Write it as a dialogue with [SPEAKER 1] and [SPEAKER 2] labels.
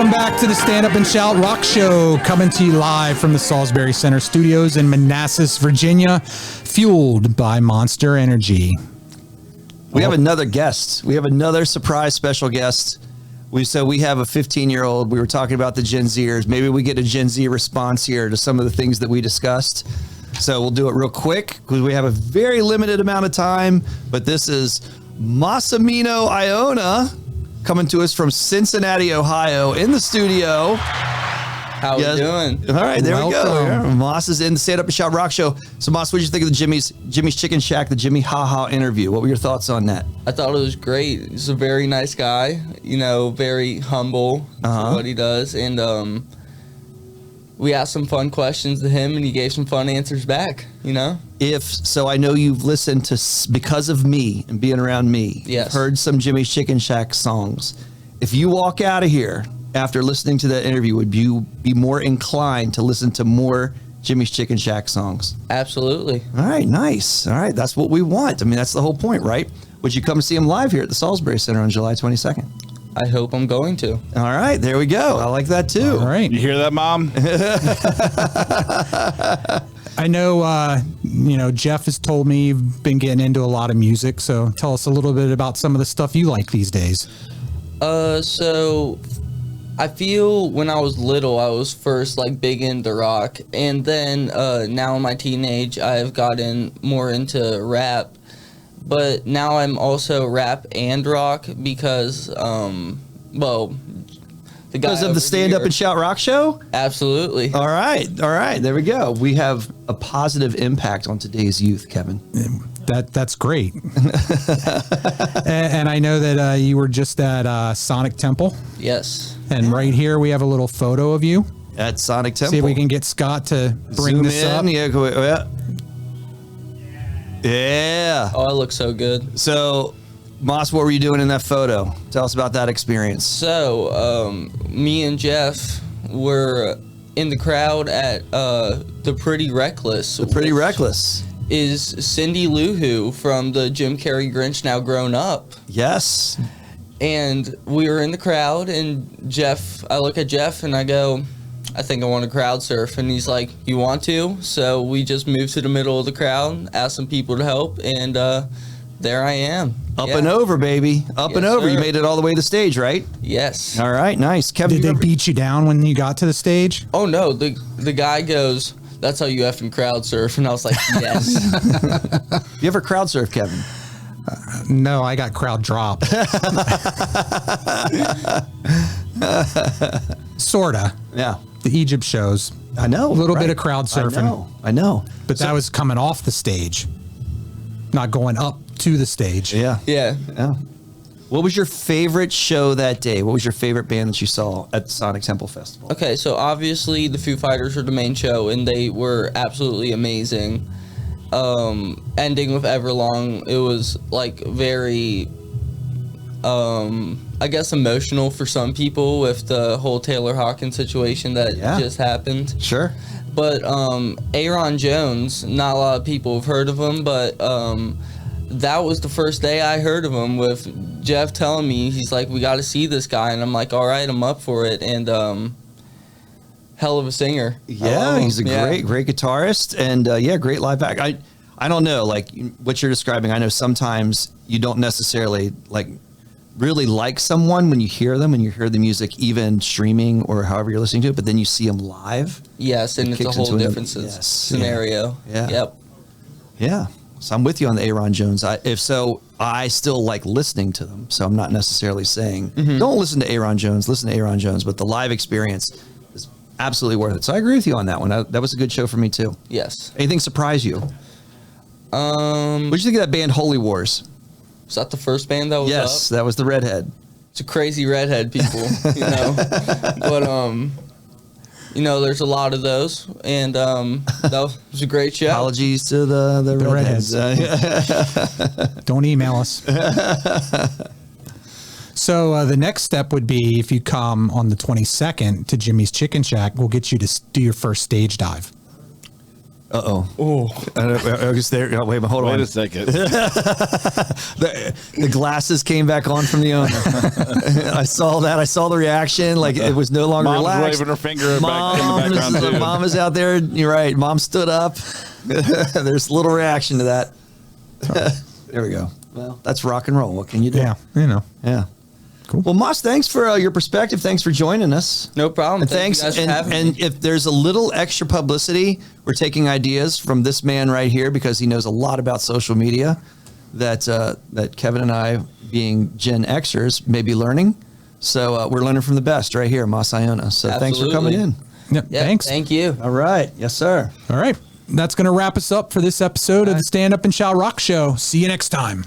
[SPEAKER 1] Welcome back to the Stand Up and Shout Rock Show, coming to you live from the Salisbury Center Studios in Manassas, Virginia, fueled by Monster Energy.
[SPEAKER 2] We have another guest. We have another surprise special guest. We have a 15-year-old. We were talking about the Gen Zers. Maybe we get a Gen Z response here to some of the things that we discussed. So we'll do it real quick because we have a very limited amount of time. But this is Massimino Iona coming to us from Cincinnati, Ohio, in the studio.
[SPEAKER 3] How we doing?
[SPEAKER 2] All right, there we go.
[SPEAKER 1] Welcome.
[SPEAKER 2] Yeah. Moss is in the Stand Up and Shout Rock Show. So, Moss, what did you think of the Jimmy's Chicken Shack, the Jimmy Ha Ha interview? What were your thoughts on that?
[SPEAKER 3] I thought it was great. He's a very nice guy, very humble for what he does. And we asked some fun questions to him, and he gave some fun answers back,
[SPEAKER 2] So I know you've listened to, because of me and being around me,
[SPEAKER 3] Yes.
[SPEAKER 2] you've heard some Jimmy's Chicken Shack songs. If you walk out of here after listening to that interview, would you be more inclined to listen to more Jimmy's Chicken Shack songs?
[SPEAKER 3] Absolutely.
[SPEAKER 2] All right, nice. All right, that's what we want. I mean, that's the whole point, right? Would you come see him live here at the Salisbury Center on July 22nd?
[SPEAKER 3] I hope I'm going to.
[SPEAKER 2] All right, there we go. I like that too.
[SPEAKER 1] All right.
[SPEAKER 4] You hear that, Mom?
[SPEAKER 1] I know, Jeff has told me you've been getting into a lot of music, so tell us a little bit about some of the stuff you like these days.
[SPEAKER 3] So I feel when I was little, I was first big into rock, and then now in my teenage, I've gotten more into rap. But now I'm also rap and rock because, the guy
[SPEAKER 2] Because of
[SPEAKER 3] over
[SPEAKER 2] the Stand Up
[SPEAKER 3] here-
[SPEAKER 2] and Shout Rock Show?
[SPEAKER 3] Absolutely.
[SPEAKER 2] All right, there we go. We have a positive impact on today's youth, Kevin.
[SPEAKER 1] That's great. and I know that you were just at Sonic Temple,
[SPEAKER 3] Yes.
[SPEAKER 1] and right here we have a little photo of you.
[SPEAKER 2] At Sonic Temple.
[SPEAKER 1] See if we can get Scott to bring
[SPEAKER 2] Zoom
[SPEAKER 1] this
[SPEAKER 2] in.
[SPEAKER 1] up.
[SPEAKER 2] Yeah, go, yeah. Yeah.
[SPEAKER 3] Oh, I look so good.
[SPEAKER 2] So, Moss, what were you doing in that photo? Tell us about that experience.
[SPEAKER 3] So, me and Jeff were in the crowd at the Pretty Reckless.
[SPEAKER 2] The Pretty
[SPEAKER 3] which
[SPEAKER 2] Reckless.
[SPEAKER 3] is Cindy Lou Who from the Jim Carrey Grinch Now Grown Up.
[SPEAKER 2] Yes.
[SPEAKER 3] And we were in the crowd, and I look at Jeff and I go, I think I want to crowd surf. And he's like, you want to? So we just moved to the middle of the crowd, asked some people to help, and there I am.
[SPEAKER 2] Up and over, baby. Up
[SPEAKER 3] Yes,
[SPEAKER 2] and over.
[SPEAKER 3] sir.
[SPEAKER 2] You made it all the way to the stage, right?
[SPEAKER 3] Yes.
[SPEAKER 2] All right, nice. Kevin,
[SPEAKER 1] Did they beat you down when you got to the stage?
[SPEAKER 3] Oh, no. The guy goes, that's how you effing crowd surf. And I was like, yes.
[SPEAKER 2] you ever crowd surf, Kevin?
[SPEAKER 1] No, I got crowd dropped. Sorta.
[SPEAKER 2] Yeah.
[SPEAKER 1] The Egypt shows.
[SPEAKER 2] I know.
[SPEAKER 1] A little bit of crowd surfing.
[SPEAKER 2] I know.
[SPEAKER 1] But that was coming off the stage, not going up to the stage.
[SPEAKER 2] Yeah.
[SPEAKER 3] Yeah.
[SPEAKER 2] Yeah. What was your favorite show that day? What was your favorite band that you saw at the Sonic Temple Festival?
[SPEAKER 3] Okay, so obviously the Foo Fighters were the main show, and they were absolutely amazing. Ending with Everlong, it was very, I guess, emotional for some people with the whole Taylor Hawkins situation that just happened.
[SPEAKER 2] Sure.
[SPEAKER 3] But Aaron Jones, not a lot of people have heard of him, but that was the first day I heard of him, with Jeff telling me, he's like, we got to see this guy. And I'm like, all right, I'm up for it. And hell of a singer.
[SPEAKER 2] Yeah, he's a great guitarist, and great live act. I don't know, what you're describing. I know sometimes you don't necessarily really like someone when you hear them and you hear the music, even streaming or however you're listening to it, but then you see them live.
[SPEAKER 3] Yes, and it's a
[SPEAKER 2] kicks
[SPEAKER 3] whole
[SPEAKER 2] into
[SPEAKER 3] different scenario.
[SPEAKER 2] Yeah.
[SPEAKER 3] Yep.
[SPEAKER 2] Yeah. So I'm with you on the Aaron Jones. I still like listening to them. So I'm not necessarily saying don't listen to Aaron Jones, listen to Aaron Jones, but the live experience is absolutely worth it. So I agree with you on that one. That was a good show for me too.
[SPEAKER 3] Yes.
[SPEAKER 2] Anything surprise you? What'd you think of that band Holy Wars?
[SPEAKER 3] Was that the first band that was up?
[SPEAKER 2] Yes, that was the redhead.
[SPEAKER 3] It's a crazy redhead, people, But, there's a lot of those, and that was a great show.
[SPEAKER 2] Apologies to the redheads.
[SPEAKER 1] Don't email us. So the next step would be, if you come on the 22nd to Jimmy's Chicken Shack, we'll get you to do your first stage dive.
[SPEAKER 2] Oh, I guess there. Oh, wait, but hold on.
[SPEAKER 4] Wait a second.
[SPEAKER 2] The glasses came back on from the owner. I saw that. I saw the reaction. Like it was no longer
[SPEAKER 4] Mom's
[SPEAKER 2] relaxed.
[SPEAKER 4] waving her finger back in the background too.
[SPEAKER 2] Mom is out there. You're right. Mom stood up. There's a little reaction to that. There we go. Well, that's rock and roll. What can you do?
[SPEAKER 1] Yeah, you know.
[SPEAKER 2] Yeah.
[SPEAKER 1] Cool.
[SPEAKER 2] Well, Moss, thanks for your perspective. Thanks for joining us.
[SPEAKER 3] No problem.
[SPEAKER 2] And
[SPEAKER 3] Thank
[SPEAKER 2] thanks.
[SPEAKER 3] you guys for having
[SPEAKER 2] And
[SPEAKER 3] me.
[SPEAKER 2] if there's a little extra publicity, we're taking ideas from this man right here because he knows a lot about social media that Kevin and I, being Gen Xers, may be learning. So we're learning from the best right here, Moss Iona. So thanks for coming in.
[SPEAKER 1] Yep,
[SPEAKER 3] Yeah,
[SPEAKER 1] thanks.
[SPEAKER 3] Thank you.
[SPEAKER 2] All right. Yes, sir.
[SPEAKER 1] All right. That's going to wrap us up for this episode of the Stand Up and Shout Rock Show. See you next time.